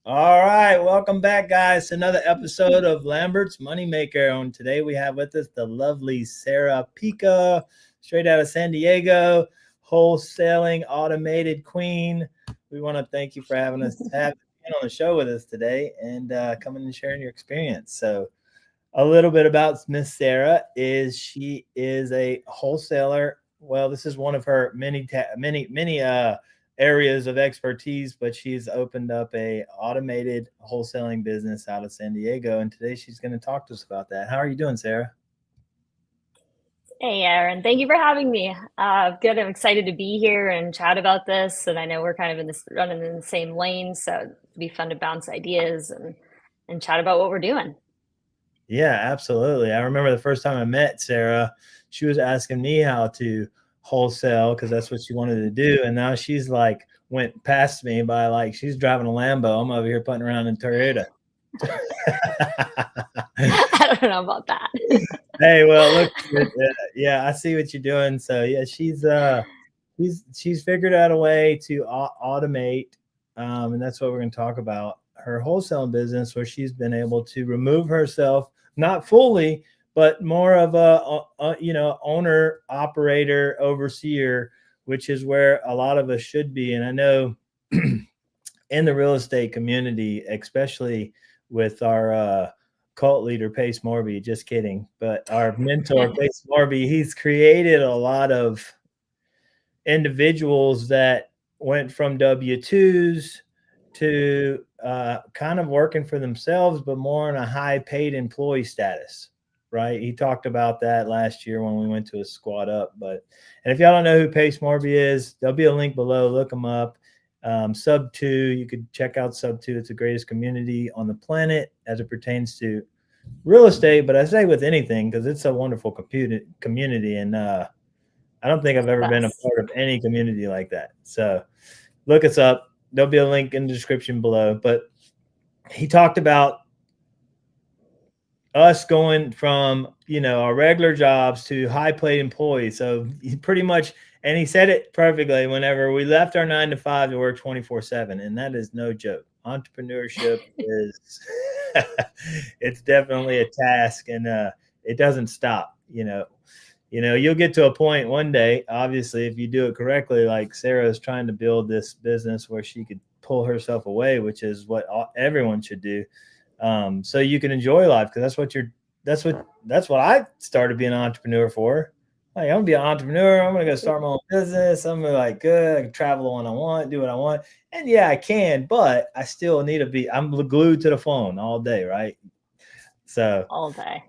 All right, welcome back, guys, to another episode of Lambert's Moneymaker. And today we have with us the lovely Sarah Picha, straight out of San Diego, wholesaling automated queen. We want to thank you for having been on the show with us today and coming and sharing your experience. So, a little bit about Miss Sarah is she is a wholesaler. Well, this is one of her many areas of expertise, but she's opened up a automated wholesaling business out of San Diego, and today she's going to talk to us about that. How are you doing, Sarah? Hey, Aaron. Thank you for having me. Good. I'm excited to be here and chat about this. And I know we're kind of running in the same lane, so it'd be fun to bounce ideas and chat about what we're doing. Yeah, absolutely. I remember the first time I met Sarah, she was asking me how to wholesale because that's what she wanted to do, and now she's like went past me by like she's driving a Lambo. I'm over here putting around in Toyota. I don't know about that. Hey, well, look, yeah, I see what you're doing. So yeah, she's figured out a way to automate, and that's what we're going to talk about. Her wholesale business, where she's been able to remove herself, not fully, but more of a owner, operator, overseer, which is where a lot of us should be. And I know in the real estate community, especially with our cult leader, Pace Morby, just kidding, but our mentor, Pace Morby, he's created a lot of individuals that went from W-2s to kind of working for themselves, but more in a high paid employee status, right? He talked about that last year when we went to a squad up. And if y'all don't know who Pace Morby is, there'll be a link below. Look him up. Sub 2, you could check out Sub 2. It's the greatest community on the planet as it pertains to real estate, but I say with anything because it's a wonderful community, and I don't think I've ever been a part of any community like that. So look us up. There'll be a link in the description below. But he talked about us going from, our regular jobs to high paid employees. So he pretty much, and he said it perfectly, whenever we left our 9 to 5 to work 24/7. And that is no joke. Entrepreneurship is, it's definitely a task, and it doesn't stop, you'll get to a point one day, obviously, if you do it correctly, like Sarah is trying to build this business where she could pull herself away, which is what everyone should do. So you can enjoy life, because that's what I started being an entrepreneur for. Like, I'm gonna be an entrepreneur. I'm gonna go start my own business. I'm gonna like good. I can travel when I want, do what I want, and yeah, I can, but I still need to be. I'm glued to the phone all day, right? So All day.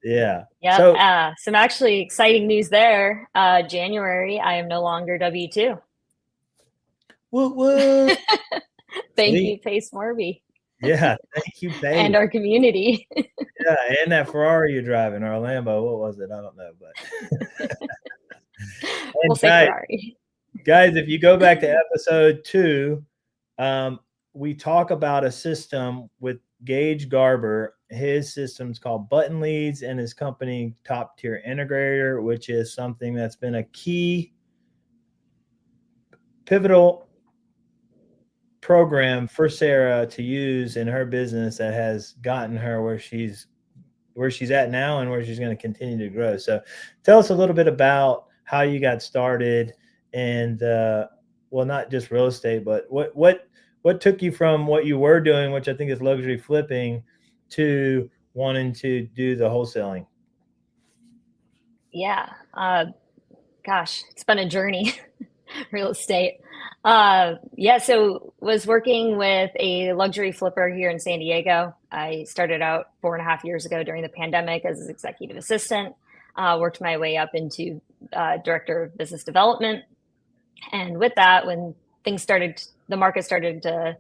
yeah. Yep. So Some actually exciting news there. January, I am no longer W-2. woo. Thank Sweet. you, Pace Morby, Yeah, thank you, and Paige. our community. Yeah, and that Ferrari you're driving, or a Lambo, what was it? I don't know, but We'll and say Ferrari. guys, if you go back to episode 2, we talk about a system with Gage Garber. His system's called Button Leads, and his company Top Tier Integrator, which is something that's been a key pivotal program for Sarah to use in her business that has gotten her where she's at now and where she's going to continue to grow. So tell us a little bit about how you got started, and well, not just real estate, but what took you from what you were doing, which I think is luxury flipping, to wanting to do the wholesaling. Yeah. Gosh, it's been a journey, real estate. So was working with a luxury flipper here in San Diego. I started out 4.5 years ago during the pandemic as an executive assistant, worked my way up into director of business development. And with that, when the market started to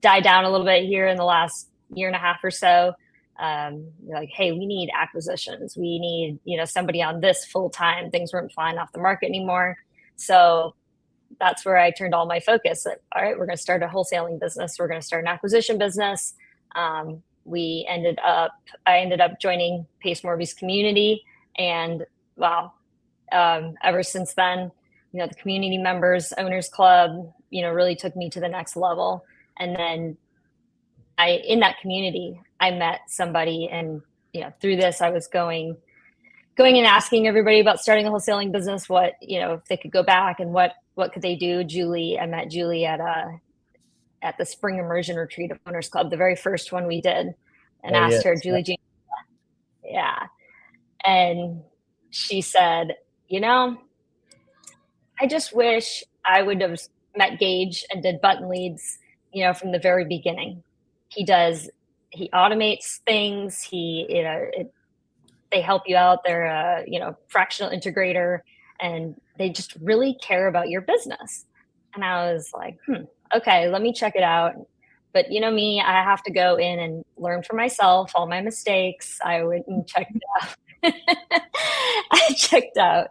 die down a little bit here in the last year and a half or so, like, hey, we need acquisitions. We need, somebody on this full time. Things weren't flying off the market anymore. So that's where I turned all my focus. All right, we're going to start a wholesaling business. We're going to start an acquisition business. I ended up joining Pace Morby's community, and wow, ever since then, the community members, owners club, really took me to the next level. And then in that community, I met somebody, and through this, I was going and asking everybody about starting a wholesaling business, what, if they could go back and what could they do. I met Julie at the spring immersion retreat of Owners Club, the very first one we did, and asked her, Julie Jean, yeah. And she said, I just wish I would have met Gage and did button leads, from the very beginning. He automates things. They help you out. They're a, fractional integrator, and they just really care about your business. And I was like, okay, let me check it out. But me, I have to go in and learn for myself all my mistakes. I went and checked it out. I checked out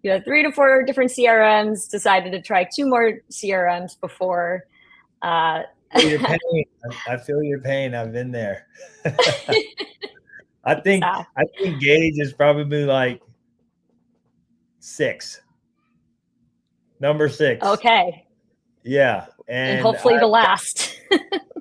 3 to 4 different CRMs, decided to try 2 more CRMs before. I feel your pain. I've been there. I think Gage is probably like 6. Number 6. Okay. Yeah. And hopefully the last.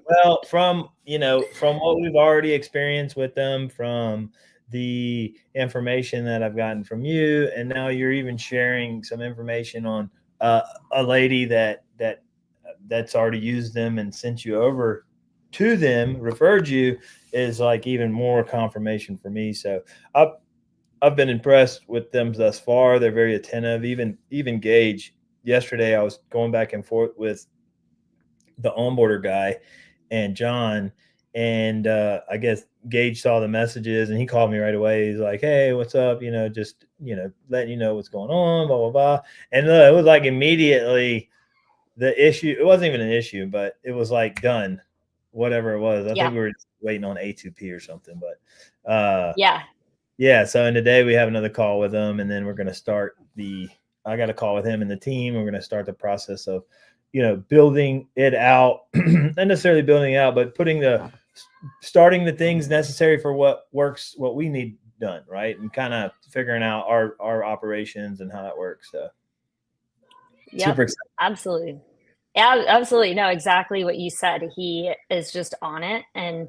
Well, from what we've already experienced with them, from the information that I've gotten from you, and now you're even sharing some information on a lady that's already used them and sent you over to them, referred you, is like even more confirmation for me. So I've been impressed with them thus far. They're very attentive. Even Gage, yesterday I was going back and forth with the onboarder guy and John, and I guess Gage saw the messages and he called me right away. He's like, hey, what's up? Just letting you know what's going on, blah blah blah. And it was like immediately the issue. It wasn't even an issue, but it was like done, whatever it was. I think we were just waiting on A2P or something, but yeah. So in today we have another call with them, and then we're going to start I got a call with him and the team. We're going to start the process of building it out, not necessarily building it out, but starting the things necessary for what works, what we need done, right? And kind of figuring out our operations and how that works. So super excited. Absolutely. Yeah, absolutely. No, exactly what you said. He is just on it. And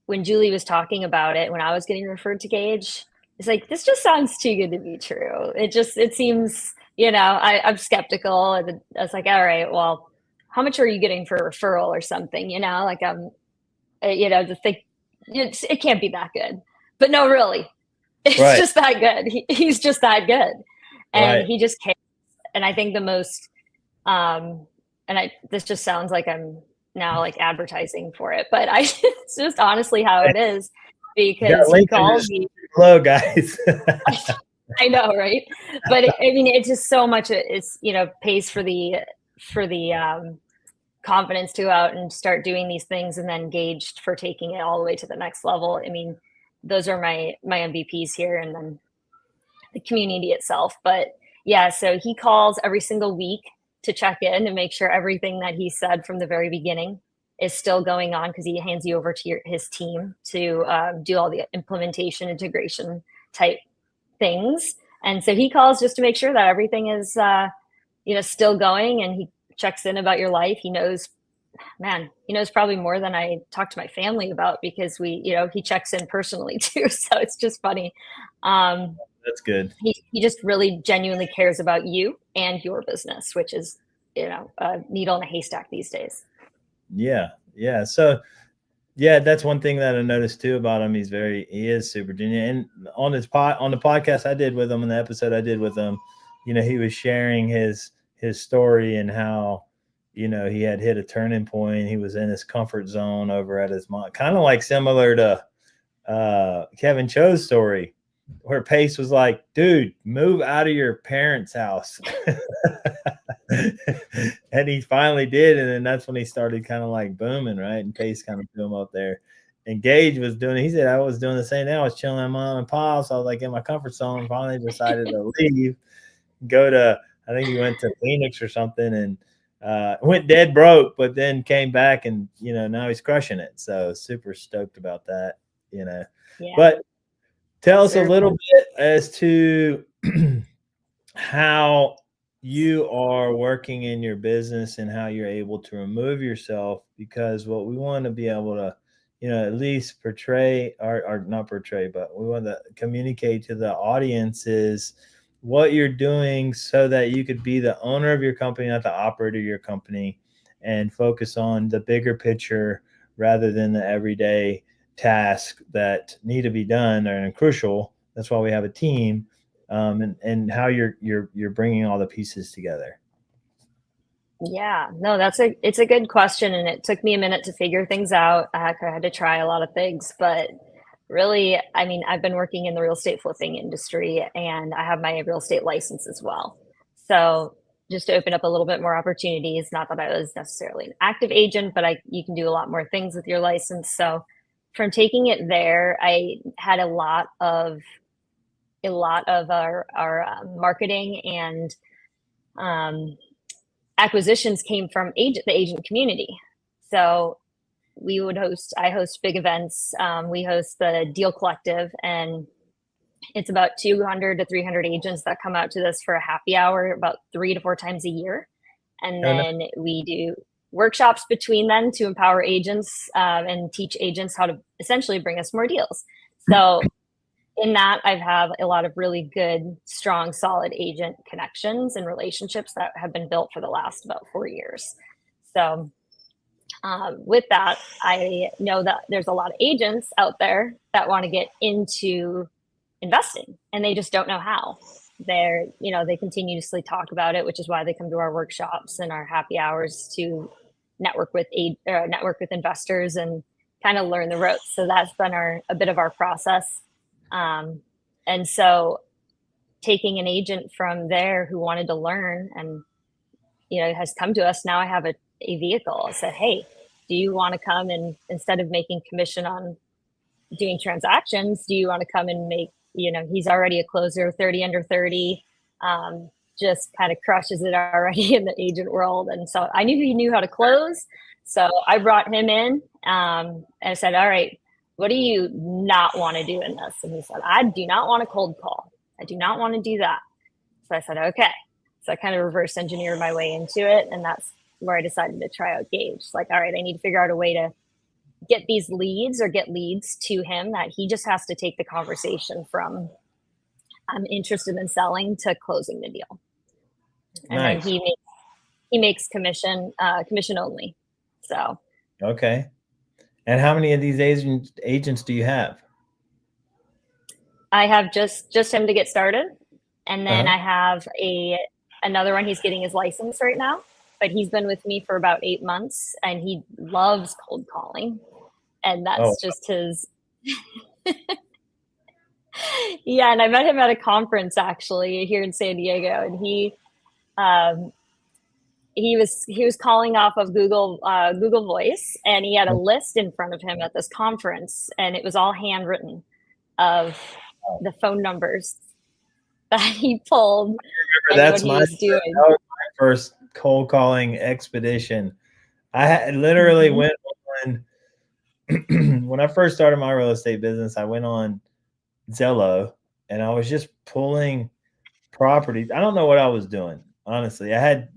when Julie was talking about it, when I was getting referred to Gage, it's like, this just sounds too good to be true. It seems, I'm skeptical. And I was like, all right, well, how much are you getting for a referral or something? To think it can't be that good. But no, really, it's just that good. He's just that good. And he just cares. And I think the most, this just sounds like I'm now like advertising for it, but it's just honestly how it is, because he calls me. Hello, guys. I know, right? But it's just so much. It's pays for the confidence to go out and start doing these things, and then Gage for taking it all the way to the next level. I mean, those are my MVPs here, and then the community itself. But yeah, so he calls every single week to check in and make sure everything that he said from the very beginning is still going on, because he hands you over to his team to do all the implementation, integration type things. And so he calls just to make sure that everything is, still going, and he checks in about your life. He knows probably more than I talk to my family about, because he checks in personally too. So it's just funny. That's good. He just really genuinely cares about you and your business, which is, a needle in a haystack these days. Yeah. So yeah, that's one thing that I noticed too about him. He is super genuine. And on the podcast I did with him, in the episode I did with him, he was sharing his story and how, he had hit a turning point. He was in his comfort zone over at his mom, kind of like similar to Kevin Cho's story, where Pace was like, dude, move out of your parents' house. And he finally did. And then that's when he started kind of like booming, right? And Pace kind of threw him up there. And Gage was doing it. He said, I was doing the same thing. I was chilling at mom and pop. So I was like in my comfort zone. Finally decided to leave, I think he went to Phoenix or something, and went dead broke, but then came back, and, now he's crushing it. So super stoked about that, Yeah. But tell us a little bit as to how you are working in your business and how you're able to remove yourself, because what we want to be able to, at least portray, or not portray, but we want to communicate to the audience is what you're doing so that you could be the owner of your company, not the operator of your company, and focus on the bigger picture rather than the everyday tasks that need to be done and crucial. That's why we have a team, and how you're bringing all the pieces together. Yeah, no, it's a good question, and it took me a minute to figure things out. I had to try a lot of things, but really, I mean, I've been working in the real estate flipping industry, and I have my real estate license as well. So just to open up a little bit more opportunities, not that I was necessarily an active agent, but you can do a lot more things with your license. So from taking it there, I had a lot of our marketing and um, acquisitions came from the agent community. So I host big events. We host the Deal Collective, and it's about 200 to 300 agents that come out to this for a happy hour about 3 to 4 times a year. And Oh, no. then we do workshops between them to empower agents and teach agents how to essentially bring us more deals. So in that, I have a lot of really good, strong, solid agent connections and relationships that have been built for the last about 4 years. So with that, I know that there's a lot of agents out there that want to get into investing and they just don't know how. They continuously talk about it, which is why they come to our workshops and our happy hours to network with investors and kind of learn the ropes. So that's been a bit of our process. And so taking an agent from there who wanted to learn and, has come to us. Now I have a vehicle. I said, hey, do you want to come and instead of making commission on doing transactions, do you want to come and make, he's already a closer, 30 under 30, just kind of crushes it already in the agent world. And so I knew he knew how to close. So I brought him in and I said, all right, what do you not want to do in this? And he said, I do not want to cold call. I do not want to do that. So I said, okay. So I kind of reverse engineered my way into it. And that's where I decided to try out Gage. Like, all right, I need to figure out a way to get these leads or get leads to him that he just has to take the conversation from I'm interested in selling to closing the deal. And Nice. then he makes commission only. So Okay. And how many of these agents do you have? I have just him to get started. And then Uh-huh. I have another one. He's getting his license right now, but he's been with me for about 8 months and he loves cold calling. And Oh, that's just his. Yeah. And I met him at a conference actually here in San Diego, and he was calling off of Google Voice, and he had a list in front of him at this conference, and it was all handwritten of the phone numbers that he pulled and that's what he was that doing. was my first cold calling expedition. I literally Mm-hmm. went on when I first started my real estate business. I went on Zillow and I was just pulling properties. I don't know what I was doing, honestly.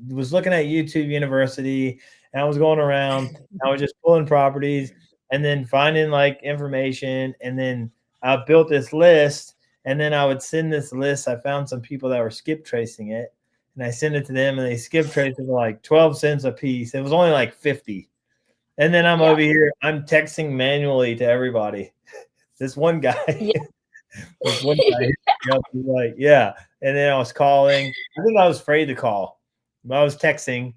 Was looking at YouTube University and I was going around. I was just pulling properties and then finding like information, and then I built this list, and then I would send this list. I found some people that were skip tracing it, and I send it to them, and they skip traced it for like 12 cents a piece. It was only like 50. And then I'm Yeah. over here, I'm texting manually to everybody. This one guy, Yeah. this one guy hit me up, he's like, yeah. And then I was calling. I think I was afraid to call, but I was texting,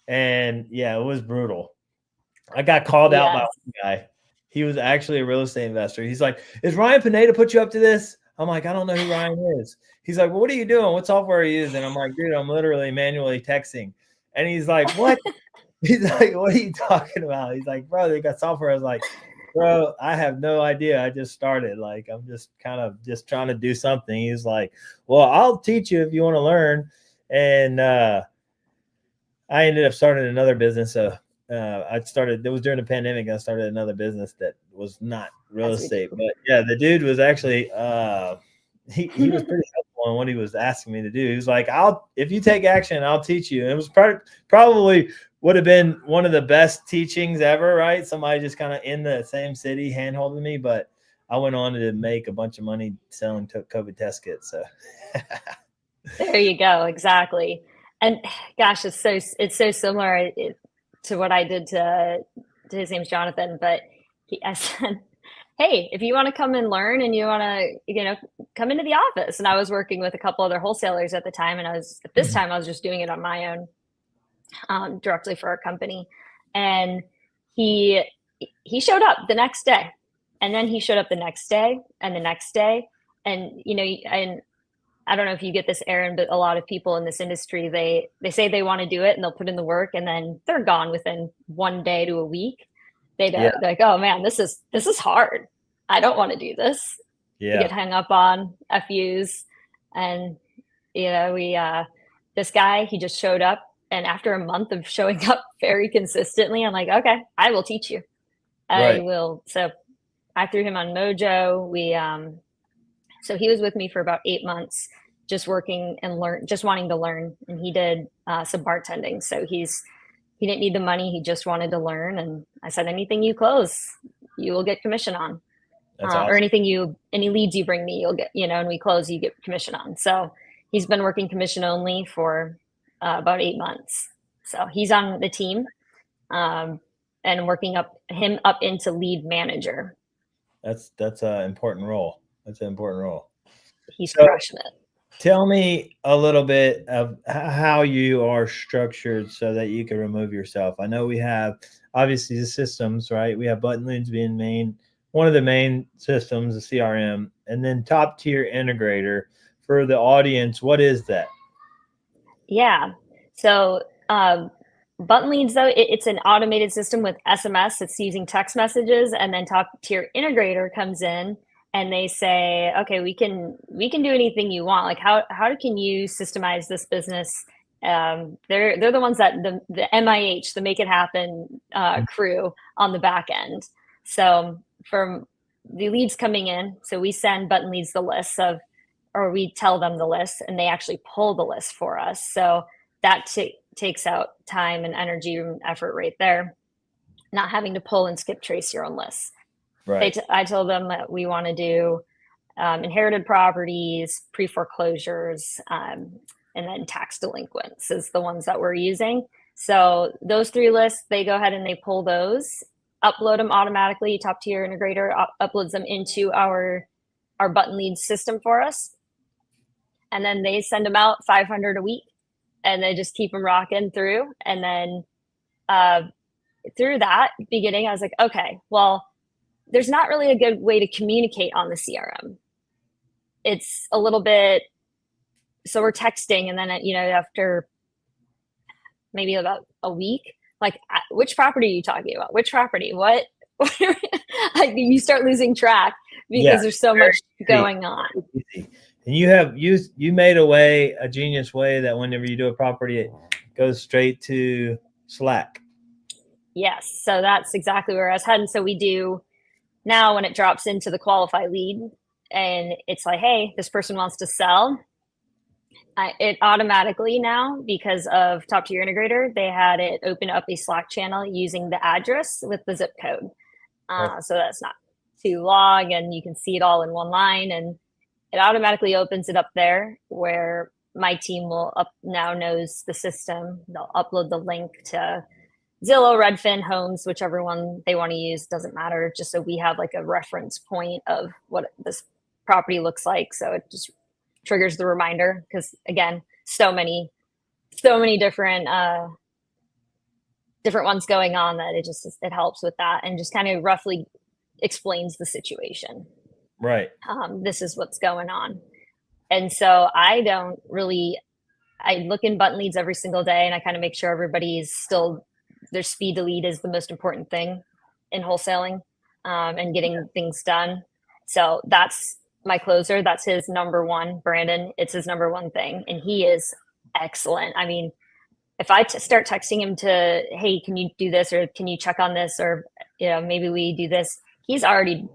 and yeah, it was brutal. I got called out by Yes. one guy. He was actually a real estate investor. He's like, "Is Ryan Pineda put you up to this?" I'm like, "I don't know who Ryan is." He's like, "Well, what are you doing? What software are you using?" I'm like, "Dude, I'm literally manually texting." And he's like, "What?" He's like, "What are you talking about?" He's like, "Bro, they got software." I was like, "Bro, I have no idea. I just started. Like, I'm just kind of just trying to do something." He's like, "Well, I'll teach you if you want to learn." And I ended up starting another business. It was during the pandemic. I started another business that was not real As we estate, do. but yeah, the dude was actually he was pretty helpful on what he was asking me to do. He was like, if you take action, I'll teach you. And it was probably would have been one of the best teachings ever, right? Somebody just kind of in the same city hand-holding me, but I went on to make a bunch of money selling COVID test kits. So there you go. Exactly. And gosh, it's so similar to what I did to his name's Jonathan, but I said, hey, if you want to come and learn and you want to, come into the office. And I was working with a couple other wholesalers at the time. And at this time, I was just doing it on my own, directly for our company. And he showed up the next day, and then he showed up the next day and the next day. And, and I don't know if you get this, Aaron, but a lot of people in this industry, they say they want to do it and they'll put in the work, and then they're gone within 1 day to a week. They're like, oh man, this is hard. I don't want to do this. Yeah. You get hung up on FUs. And, this guy, he just showed up. And after a month of showing up very consistently, I'm like, okay, I will teach you. I will. So I threw him on Mojo. So he was with me for about 8 months, just working and just wanting to learn. And he did some bartending. So he didn't need the money. He just wanted to learn. And I said, anything you close, you will get commission on. That's awesome. Or any leads you bring me, you'll get, and we close, you get commission on. So he's been working commission only for about 8 months. So he's on the team and working him up into lead manager. That's an important role. That's an important role. He's crushing it. Tell me a little bit of how you are structured so that you can remove yourself. I know we have obviously the systems, right? We have button leads being one of the main systems, the CRM, and then top tier integrator. For the audience, what is that? Yeah. So button leads, though, it's an automated system with SMS. It's using text messages, and then top tier integrator comes in and they say, okay, we can do anything you want. Like how can you systemize this business? They're the ones that the MIH, the make it happen crew on the back end. So from the leads coming in, so we send button leads the list or we tell them the list, and they actually pull the list for us. So that takes out time and energy and effort right there, not having to pull and skip trace your own lists. Right. I told them that we want to do inherited properties, pre-foreclosures, and then tax delinquents is the ones that we're using. So those 3 lists, they go ahead and they pull those, upload them automatically. Top tier integrator uploads them into our button lead system for us. And then they send them out 500 a week, and they just keep them rocking through. And then through that beginning, I was like, okay, well, there's not really a good way to communicate on the CRM. It's a little bit, so we're texting, and then, after maybe about a week, like, which property are you talking about? Which property? What? You start losing track because there's so much going on. And you made a genius way that whenever you do a property, it goes straight to Slack. Yes. So that's exactly where I was heading. So we do now, when it drops into the qualify lead and it's like, hey, this person wants to sell, it automatically now, because of top tier integrator, they had it open up a Slack channel using the address with the zip code. So that's not too long, and you can see it all in one line, and it automatically opens it up there where my team will now knows the system. They'll upload the link to Zillow, Redfin, Homes, whichever one they want to use, doesn't matter, just so we have like a reference point of what this property looks like. So it just triggers the reminder, because again, so many different ones going on that it helps with that, and just kind of roughly explains the situation. Right. This is what's going on. And so I look in button leads every single day, and I kind of make sure everybody's still, their speed to lead is the most important thing in wholesaling, and getting things done. So that's my closer. That's his number one, Brandon. It's his number one thing. And he is excellent. I mean, if I start texting him to, hey, can you do this? Or can you check on this? Or, maybe we do this. He's already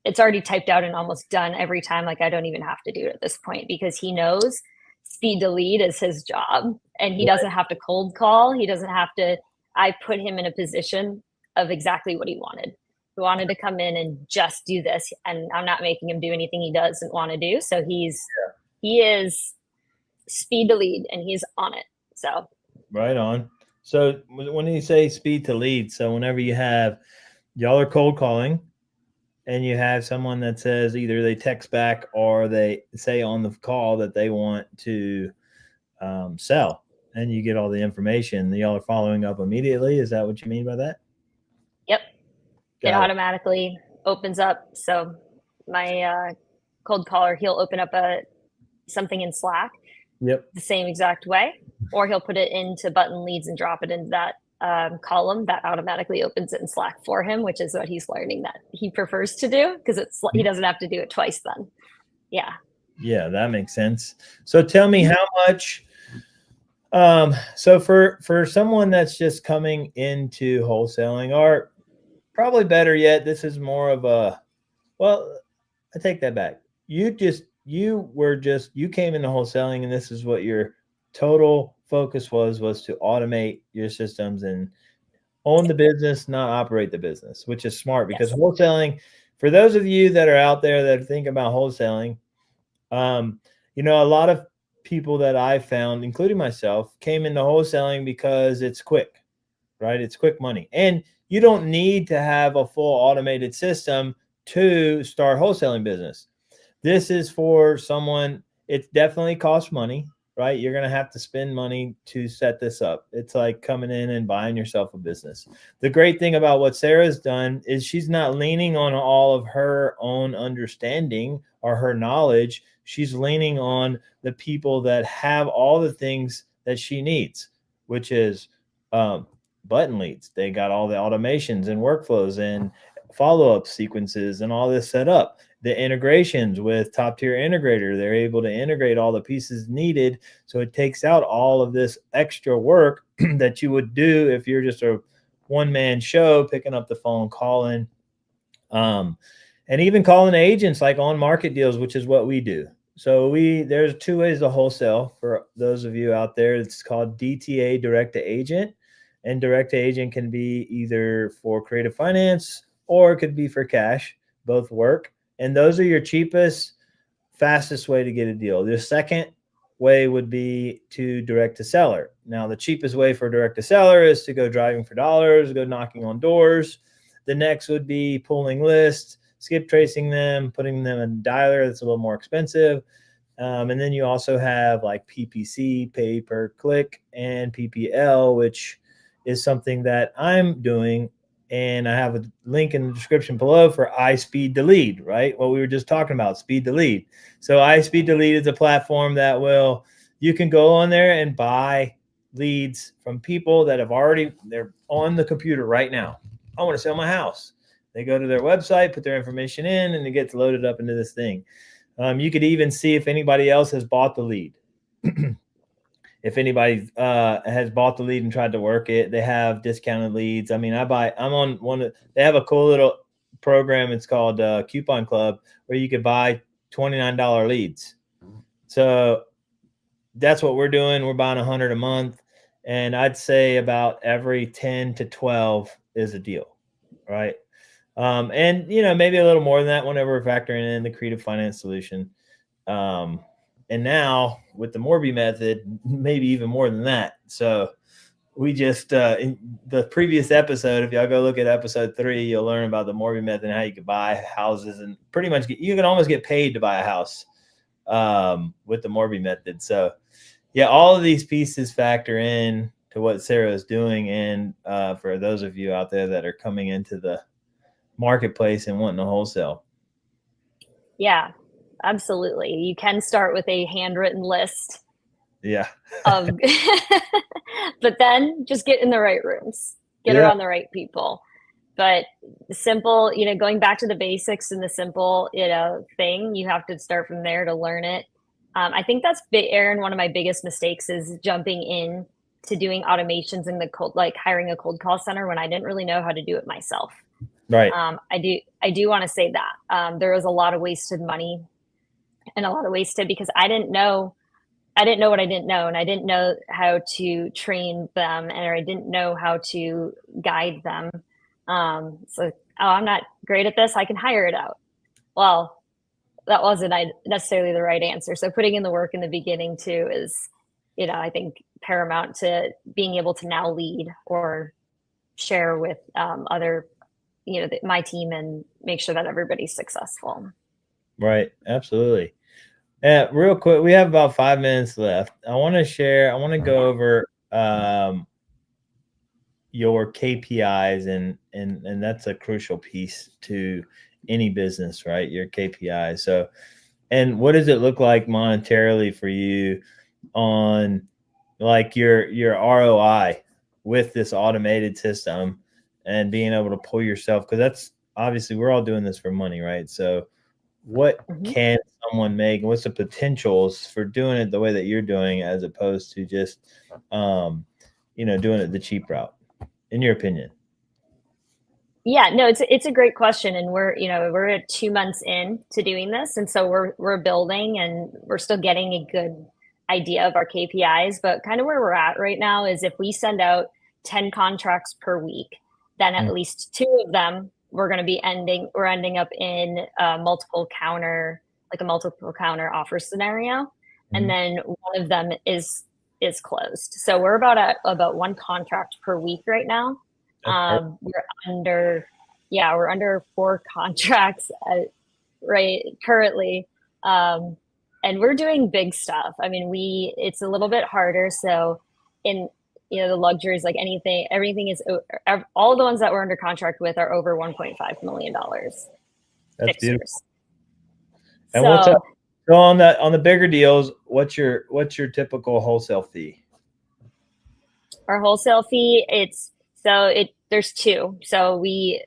it's already typed out and almost done every time. Like I don't even have to do it at this point because he knows speed to lead is his job and he doesn't have to cold call. He doesn't have to, I put him in a position of exactly what he wanted. He wanted to come in and just do this, and I'm not making him do anything he doesn't want to do. So he is speed to lead and he's on it. So Right on. So when you say speed to lead, so whenever you have y'all are cold calling and you have someone that says either they text back or they say on the call that they want to sell, and you get all the information, y'all are following up immediately. Is that what you mean by that? yep, it Got it. automatically opens up. So my cold caller, he'll open up something in Slack Yep. the same exact way, or he'll put it into button leads and drop it into that column that automatically opens it in Slack for him, which is what he's learning that he prefers to do because he doesn't have to do it twice then. Yeah. Yeah, that makes sense. So tell me how much. So for someone that's just coming into wholesaling, or probably better yet, this is more of a, well, I take that back. You came into wholesaling and this is what your total focus was to automate your systems and own the business, not operate the business, which is smart because Yes. wholesaling, for those of you that are out there that think about wholesaling, a lot of people that I found, including myself, came into wholesaling because it's quick, right? It's quick money. And you don't need to have a full automated system to start wholesaling business. This is for someone, it definitely costs money, right? You're going to have to spend money to set this up. It's like coming in and buying yourself a business. The great thing about what Sarah's done is she's not leaning on all of her own understanding or her knowledge. She's leaning on the people that have all the things that she needs, which is button leads. They got all the automations and workflows and follow-up sequences and all this set up. The integrations with top tier integrator, they're able to integrate all the pieces needed. So it takes out all of this extra work that you would do if you're just a one-man show, picking up the phone, calling, and even calling agents like on market deals, which is what we do. So there's two ways to wholesale for those of you out there. It's called DTA, direct to agent, and direct to agent can be either for creative finance or it could be for cash. Both work. And those are your cheapest, fastest way to get a deal. The second way would be to direct to seller. Now, the cheapest way for direct to seller is to go driving for dollars, go knocking on doors. The next would be pulling lists, skip tracing them, putting them in a dialer. That's a little more expensive. And then you also have like PPC, pay per click, and PPL, which is something that I'm doing. And I have a link in the description below for iSpeed to Lead, right? What we were just talking about, speed to lead. So iSpeed to Lead is a platform that you can go on there and buy leads from people that they're on the computer right now. I want to sell my house. They go to their website, put their information in, and it gets loaded up into this thing. You could even see if anybody else has bought the lead. If anybody has bought the lead and tried to work it, they have discounted leads. I mean, I'm on they have a cool little program. It's called Coupon Club, where you could buy $29 leads. So that's what we're doing. We're buying 100 a month. And I'd say about every 10 to 12 is a deal, right? And, maybe a little more than that whenever we're factoring in the creative finance solution. And now with the Morby method, maybe even more than that. So we just, in the previous episode, if y'all go look at episode 3, you'll learn about the Morby method and how you could buy houses and pretty much you can almost get paid to buy a house with the Morby method. So yeah, all of these pieces factor in to what Sarah is doing. And for those of you out there that are coming into the marketplace and wanting to wholesale. Yeah, absolutely. You can start with a handwritten list. Yeah. But then just get in the right rooms, get around the right people. But the simple, going back to the basics and the simple, thing, you have to start from there to learn it. I think that's Aaron. One of my biggest mistakes is jumping in to doing automations in hiring a cold call center when I didn't really know how to do it myself. Right. I do want to say that there was a lot of wasted money and a lot of wasted because I didn't know what I didn't know, and I didn't know how to train them, and or I didn't know how to guide them. So, oh, I'm not great at this. I can hire it out. Well, that wasn't necessarily the right answer. So putting in the work in the beginning too is, I think paramount to being able to now lead or share with other, my team and make sure that everybody's successful. Right. Absolutely. Real quick, we have about 5 minutes left. I want to go over your KPIs, and that's a crucial piece to any business, right? Your KPIs. So, and what does it look like monetarily for you on like your ROI with this automated system and being able to pull yourself, because that's obviously we're all doing this for money, right? So what can someone make, and what's the potentials for doing it the way that you're doing as opposed to just doing it the cheap route, in your opinion? Yeah, no, it's a great question, and we're at 2 months in to doing this, and so we're building, and we're still getting a good idea of our KPIs. But kind of where we're at right now is if we send out 10 contracts per week, then at least 2 of them we're ending up in a multiple counter offer scenario, and then one of them is closed. So we're about 1 contract per week right now. We're under 4 contracts right currently. And we're doing big stuff. I mean, it's a little bit harder. So in, the luxuries, like everything is, all the ones that we're under contract with are over $1.5 million. That's beautiful. And so on the bigger deals, what's your typical wholesale fee? Our wholesale fee, there's 2. So we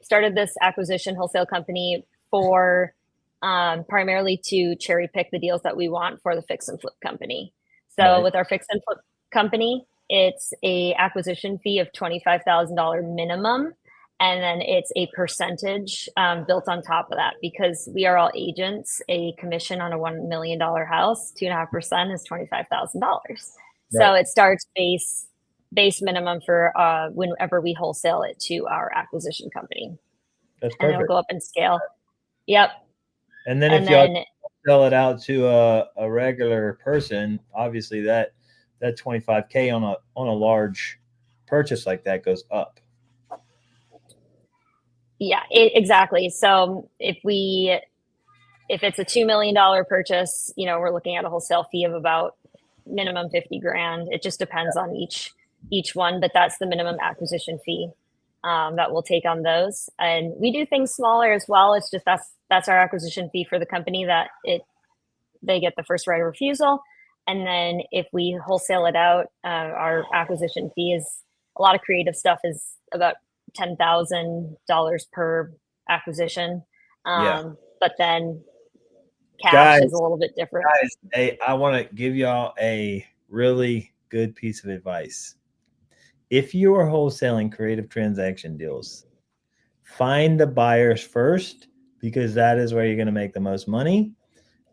started this acquisition wholesale company for primarily to cherry pick the deals that we want for the fix and flip company. So with our fix and flip company, it's a acquisition fee of $25,000 minimum. And then it's a percentage built on top of that, because we are all agents. A commission on a $1 million house, 2.5% is $25,000. So it starts base minimum for whenever we wholesale it to our acquisition company. That's perfect. And it'll go up in scale. Yep. And then if you sell it out to a regular person, obviously that $25K on a large purchase like that goes up. Yeah, exactly. So if it's a $2 million purchase, we're looking at a wholesale fee of about minimum 50 grand. It just depends on each one, but that's the minimum acquisition fee that we'll take on those. And we do things smaller as well. It's just that's our acquisition fee for the company, that they get the first right of refusal. And then if we wholesale it out, our acquisition fee is, a lot of creative stuff is about $10,000 per acquisition. But then cash is a little bit different. Guys, I want to give y'all a really good piece of advice. If you are wholesaling creative transaction deals, find the buyers first, because that is where you're going to make the most money.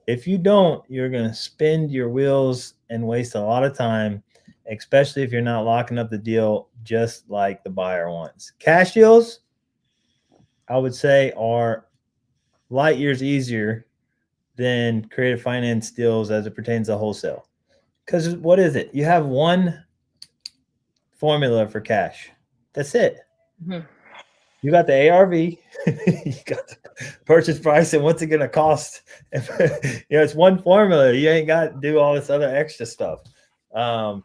If you don't, you're going to spin your wheels and waste a lot of time, especially if you're not locking up the deal just like the buyer wants. Cash deals, I would say, are light years easier than creative finance deals as it pertains to wholesale. Because what is it? You have one formula for cash. That's it. You got the ARV, you got the purchase price, and what's it going to cost? It's one formula. You ain't got to do all this other extra stuff.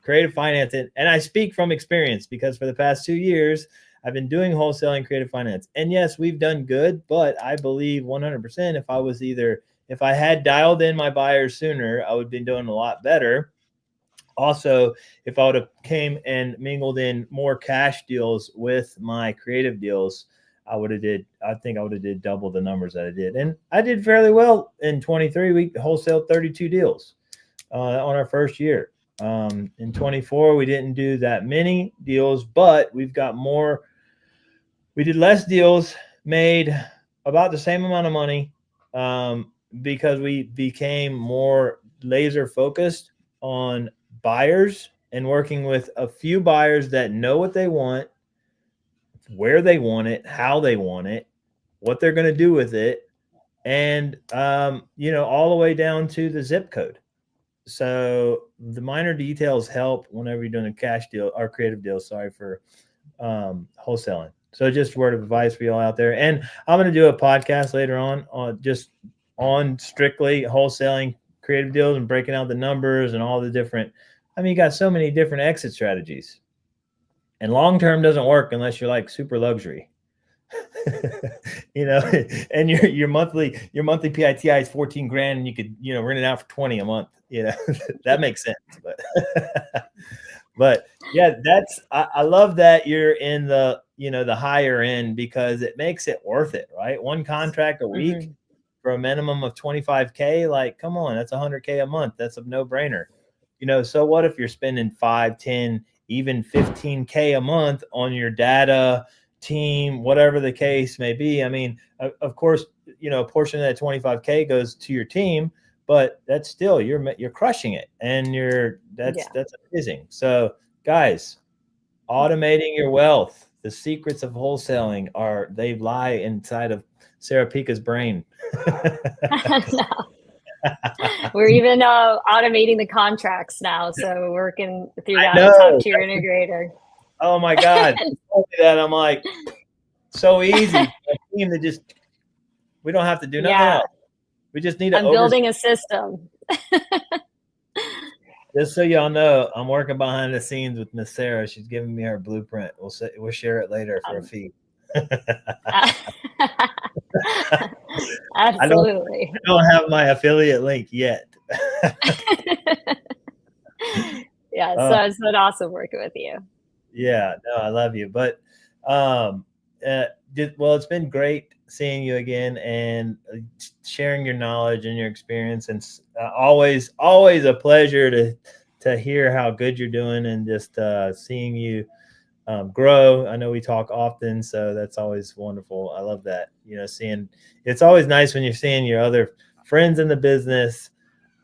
Creative finance, and I speak from experience, because for the past 2 years, I've been doing wholesaling creative finance. And yes, we've done good, but I believe 100% if I had dialed in my buyers sooner, I would have been doing a lot better. Also, if I would have came and mingled in more cash deals with my creative deals, I think I would have did double the numbers that I did. And I did fairly well in 23. We wholesaled 32 deals on our first year. In 24, we didn't do that many deals, but we've got more We did less deals, made about the same amount of money, because we became more laser focused on buyers and working with a few buyers that know what they want, where they want it, how they want it, what they're going to do with it, and all the way down to the zip code. So the minor details help whenever you're doing a cash deal or creative deal. Sorry for wholesaling. So just a word of advice for y'all out there. And I'm going to do a podcast later on just on strictly wholesaling creative deals and breaking out the numbers and all the different. I mean, you got so many different exit strategies, and long term doesn't work unless you're like super luxury. And your monthly PITI is 14 grand, and you could rent it out for 20 a month. That makes sense. But yeah, I love that you're in the the higher end, because it makes it worth it, right? One contract a week for a minimum of 25K, like, come on, that's 100K a month. That's a no-brainer. So what if you're spending 5, 10, even 15K a month on your data team, whatever the case may be? I mean, of course, a portion of that 25K goes to your team, but that's still you're crushing it, and that's amazing. So guys, automating your wealth. The secrets of wholesaling they lie inside of Sarah Picha's brain. No. We're even automating the contracts now, so working through that top tier integrator. Oh my God! Told me that, I'm like, so easy. A team that just, we don't have to do nothing else. We just need to. I'm building a system. Just so y'all know, I'm working behind the scenes with Miss Sarah. She's giving me her blueprint. We'll share it later for a fee. Absolutely. I don't have my affiliate link yet. Yeah, so it's been awesome working with you. Yeah, no, I love you. But it's been great seeing you again and sharing your knowledge and your experience, and always a pleasure to hear how good you're doing, and just seeing you grow. I know we talk often, so that's always wonderful. I love that. It's always nice when you're seeing your other friends in the business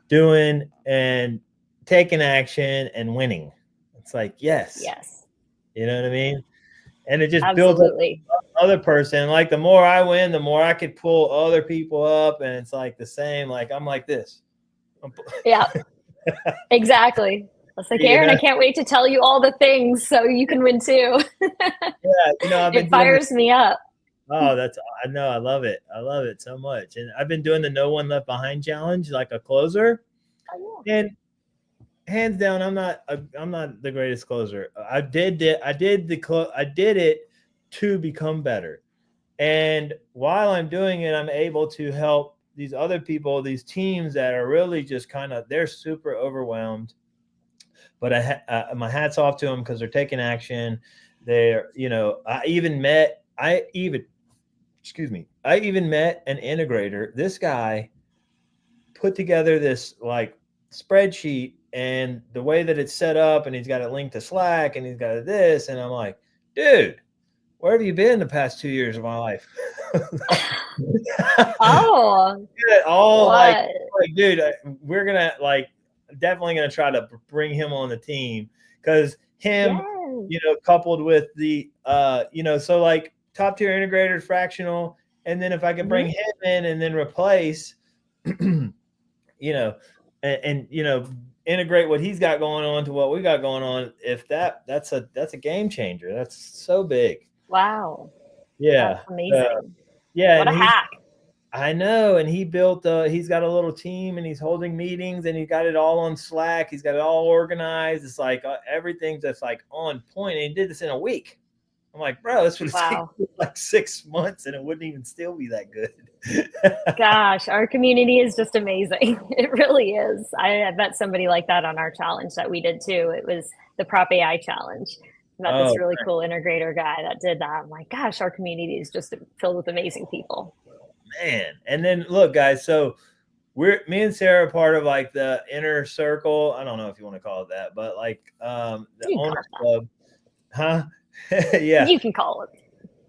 doing and taking action and winning. It's like, yes. You know what I mean? And it just builds up other person. Like, the more I win, the more I could pull other people up, and it's like the same. Like, I'm like this. Yeah, exactly. I was like, Aaron, I can't wait to tell you all the things so you can win too. Yeah, it fires me up. Oh, I know. I love it. I love it so much. And I've been doing the No One Left Behind challenge, like a closer. Oh, yeah. And hands down, I'm not the greatest closer. I did it to become better. And while I'm doing it, I'm able to help these other people, these teams that are really just they're super overwhelmed. But my hat's off to them, because they're taking action. They're, I even met an integrator. This guy put together this like spreadsheet, and the way that it's set up, and he's got it linked to Slack, and he's got this, and I'm like, dude, where have you been the past 2 years of my life? Oh, like, dude, we're gonna definitely gonna try to bring him on the team, because him, coupled with the so like top tier integrators, fractional, and then if I can bring him in and then replace, and integrate what he's got going on to what we got going on, if that's a game changer. That's so big. Wow. Yeah. That's amazing. Yeah. What a hack. I know. And he built, he's got a little team, and he's holding meetings, and he got it all on Slack. He's got it all organized. It's like everything's just like on point. And he did this in a week. I'm like, bro, this would take like 6 months, and it wouldn't even still be that good. Gosh, our community is just amazing. It really is. I met somebody like that on our challenge that we did too. It was the Prop AI challenge. Met this really cool integrator guy that did that. I'm like, gosh, our community is just filled with amazing people. Man. And then look, guys, so me and Sarah are part of like the inner circle. I don't know if you want to call it that, but like the Owners Club. Huh? Yeah. You can call it.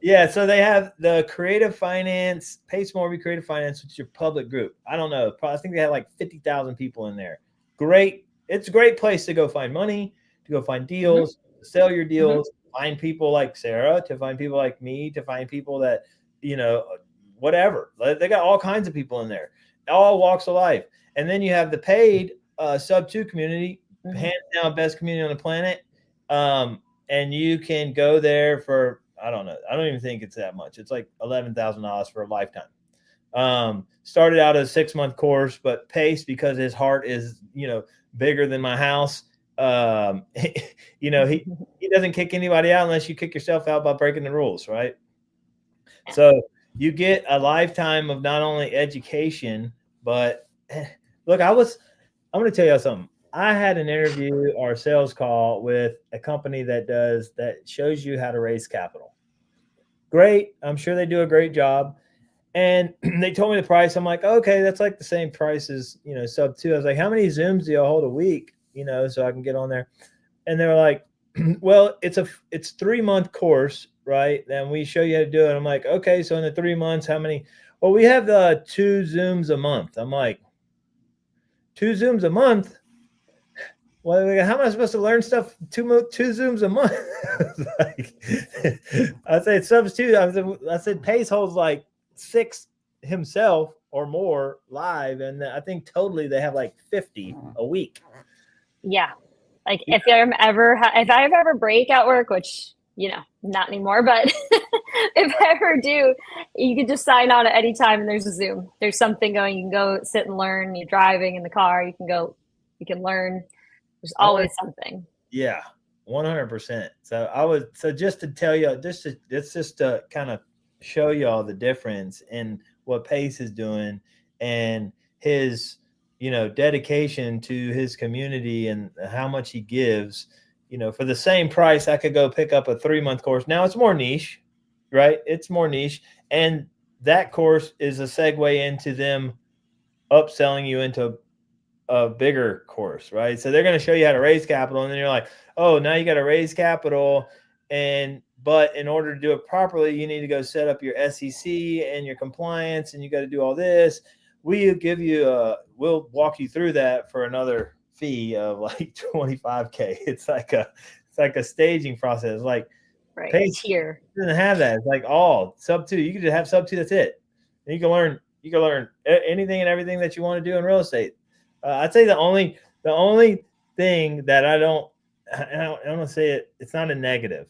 Yeah, so they have the creative finance, Pace Morby Creative Finance, which is your public group. I don't know. Probably, I think they have like 50,000 people in there. Great. It's a great place to go find money, to go find Hmm. deals, to sell your Hmm. deals, find people like Sarah, to find people like me, to find people that, whatever. They got all kinds of people in there, all walks of life. And then you have the paid sub two community, Hmm. hands down best community on the planet. And you can go there for, I don't know, I don't even think it's that much. It's like $11,000 for a lifetime. Started out as a 6-month course, but Pace, because his heart is bigger than my house. He doesn't kick anybody out unless you kick yourself out by breaking the rules, right? Yeah. So you get a lifetime of not only education, but look, I'm going to tell you something. I had an interview or sales call with a company that shows you how to raise capital. Great. I'm sure they do a great job. And they told me the price. I'm like, okay, that's like the same price as, sub two. I was like, how many Zooms do you hold a week? So I can get on there. And they were like, well, it's 3-month course, right? And we show you how to do it. I'm like, okay, so in the 3 months, how many? Well, we have the 2 Zooms a month. I'm like, 2 Zooms a month? Well, how am I supposed to learn stuff two Zooms a month? I said substitute. I said Pace holds like 6 himself or more live, and I think totally they have like 50 a week. Yeah. Like if I ever break at work, which not anymore, but if I ever do, you can just sign on at any time and there's a Zoom. There's something going. You can go sit and learn. You're driving in the car. You can learn. There's always something. Yeah, 100%. So just to tell you, it's just to kind of show y'all the difference in what Pace is doing and his, dedication to his community and how much he gives. For the same price, I could go pick up a 3-month course. Now it's more niche, right? It's more niche, and that course is a segue into them upselling you into a bigger course, right? So they're going to show you how to raise capital, and then you're like, oh, now you got to raise capital, but in order to do it properly, you need to go set up your SEC and your compliance, and you got to do all this. We'll walk you through that for another fee of like 25K. It's like a staging process. Like, Right. Pace Tier. doesn't have that. It's like all sub two. You can just have sub two. That's it. And you can learn anything and everything that you want to do in real estate. I'd say the only thing that I don't want to say it's not a negative,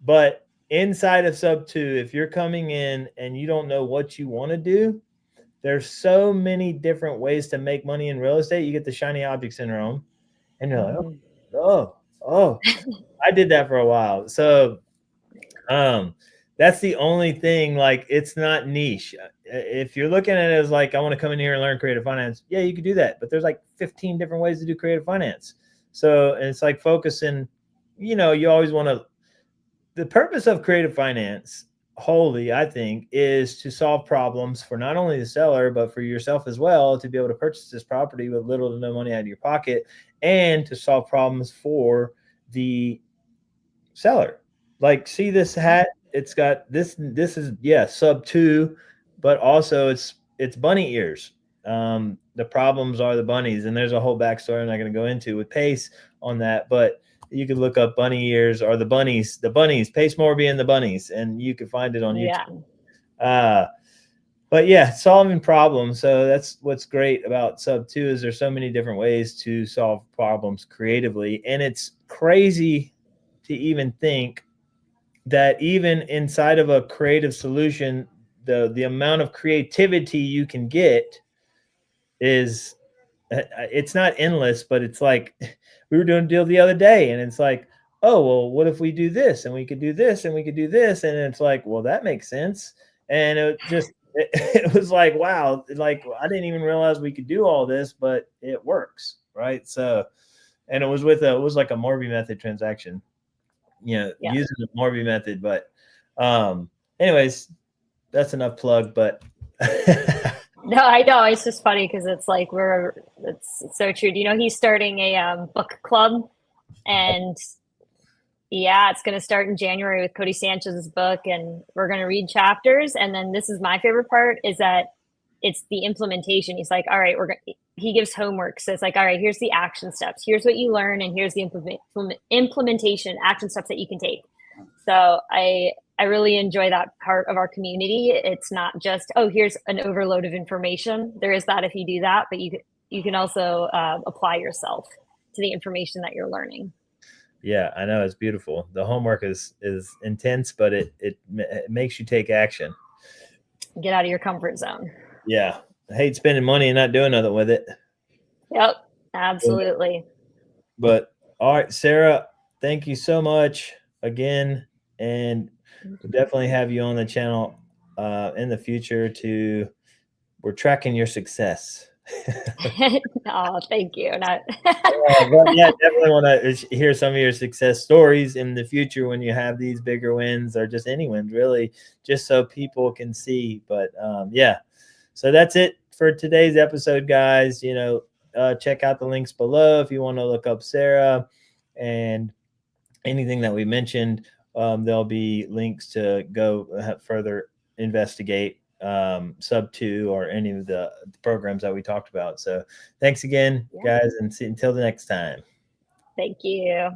but inside of sub two, if you're coming in and you don't know what you want to do, there's so many different ways to make money in real estate. You get the shiny object syndrome, and you're like, oh, I did that for a while. So, that's the only thing. Like, it's not niche. If you're looking at it as like, I want to come in here and learn creative finance, yeah, you could do that. But there's like 15 different ways to do creative finance. So, and it's like focusing, you always want to, the purpose of creative finance wholly, I think, is to solve problems for not only the seller, but for yourself as well, to be able to purchase this property with little to no money out of your pocket, and to solve problems for the seller. Like, see this hat? It's got this is, sub two, but also it's bunny ears. The problems are the bunnies, and there's a whole backstory I'm not going to go into with Pace on that, but you could look up bunny ears or the bunnies, Pace Morby and the bunnies, and you can find it on YouTube. But yeah, solving problems. So that's what's great about sub two, is there's so many different ways to solve problems creatively. And it's crazy to even think that even inside of a creative solution, the amount of creativity you can get is, it's not endless, but it's like, we were doing a deal the other day, and it's like, oh, well, what if we do this, and we could do this, and we could do this, and it's like, well, that makes sense. And it was like, wow, like, I didn't even realize we could do all this, but it works, right? So, and it was like a Morby method transaction, using the Morby method. But anyways, that's enough plug. But no, I know, it's just funny because it's like it's so true. Do you know he's starting a book club, and Yeah, it's going to start in January with Cody Sanchez's book, and we're going to read chapters. And then this is my favorite part, is that it's the implementation. He's like, all right, he gives homework. So it's like, all right, here's the action steps. Here's what you learn. And here's the implementation action steps that you can take. So I really enjoy that part of our community. It's not just, oh, here's an overload of information. There is that if you do that, but you can also apply yourself to the information that you're learning. Yeah, I know, it's beautiful. The homework is intense, but it makes you take action. Get out of your comfort zone. Yeah, I hate spending money and not doing nothing with it. Yep, absolutely. But all right, Sarah, thank you so much again, and we'll definitely have you on the channel in the future. We're tracking your success. Oh, thank you. But yeah, definitely want to hear some of your success stories in the future when you have these bigger wins, or just any wins, really, just so people can see. But yeah, so that's it for today's episode, guys. Check out the links below if you want to look up Sarah and anything that we mentioned. There'll be links to go further investigate sub 2 or any of the programs that we talked about. So thanks again, guys, and until the next time. Thank you.